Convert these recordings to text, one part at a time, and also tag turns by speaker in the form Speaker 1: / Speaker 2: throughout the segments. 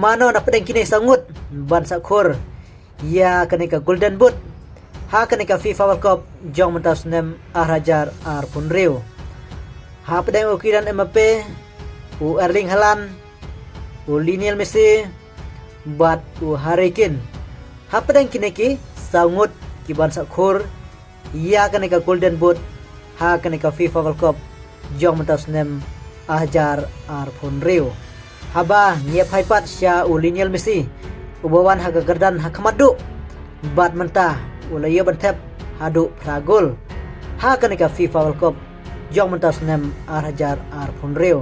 Speaker 1: mano na pedeng kini sangut ban sakhur ya kanika golden boot ha kanika FIFA World Cup jong mentas nem Hajar punreu ha pedeng ukiran Mbappe u Erling Haaland u Lionel Messi bat u Harry Kane ha pedeng kini ki sangut ki ban sakhur ya kanika golden boot ha kanika FIFA World Cup jong mentas nem Hajar punreu haba ngiap haipat sya u Lionel Messi ubawan haga gerdan hakmadu bat mentah ulaya bantep hadu pragol ha kanika FIFA World Cup jong mentas nem Hajar punreu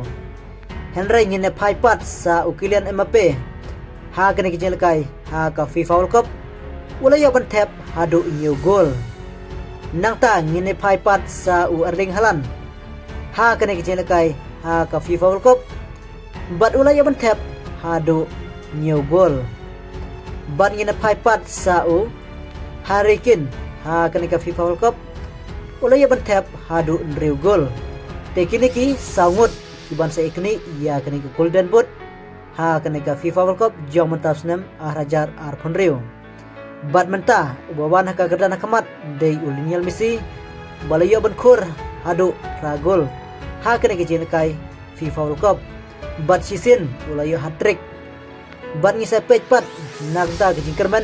Speaker 1: Henry ngine haipat sa u Kylian Mbappe ha kanika jelekai ha ka FIFA World Cup ulaya bantep hadu new goal nangta ngine haipat sa u Erling Haaland ha kanika jelekai ha ka FIFA World Cup bat ulaya bantep hadu new goal bat ngina paipat sa u Harry Kane ha kanika FIFA World Cup ulaya bantep hadu new goal te kini ki sangut ki ban sa ikni ya kanika golden boot ha kanika FIFA World Cup jong mentas nem Hajar punreu bat mentah ubawan haka gerdan hakamat dei Lionel Messi balaya bankur hadu ragol ha kanika jelekai FIFA World Cup bat sisin ulayo hat-trick bat ngisa pejpat nagta kejingkerman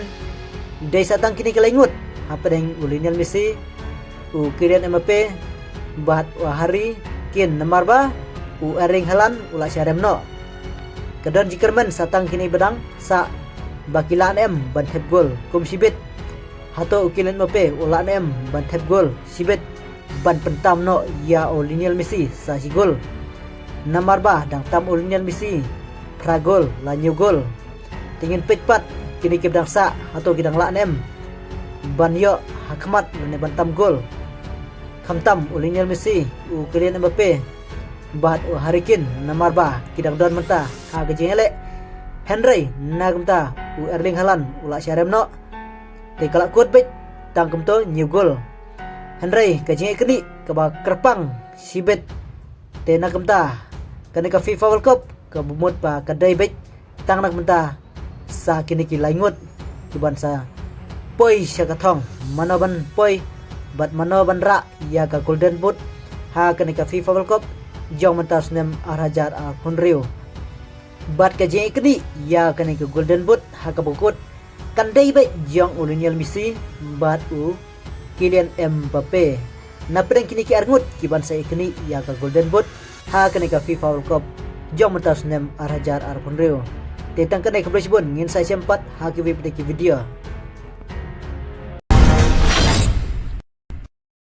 Speaker 1: dei satang kini kelengut apa deng Lionel Messi u Kylian Mbappe bat wa Harry Kane nomor ba u Erling Haaland ula syaremno kedon jingkerman satang kini bedang sa bakilan ban tep gol kum sibit hato u Kylian Mbappe ula ban tep gol sibit ban pentam no ya o Lionel Messi sa si gol nomor ba dang tam Lionel Messi pragol la new gol tingin pejpat kini kibdang sa atau kidang la ban yo hakmat ne bantam gol khamtam Lionel Messi u Kylian Mbappe bat u Harry Kane nomor ba kidang don menta ha gejele Henry nagmta u Erling Haaland ula syaremno te kala kut bet tangkem to new goal Henry kajeng kini kaba kerpang sibet te nagmta kanika FIFA World Cup kabumut pa kadai bet tang nagmta sa kini ki laingut kiban sa poi sya kathong manoban poi bat manoban ra ya ka golden boot ha kanika FIFA World Cup jong mentas nem Hajar punreu bat ka jeng kini ya kanika golden boot ha ka bukut kandai bet jong Lionel Messi bat u Kylian Mbappe na pedang kini ki arngut kiban sa ikni ya ka golden boot ha kanika FIFA World Cup jong mentas nem Hajar punreu tetang kanai kebersibun ngin saya sempat ha ki video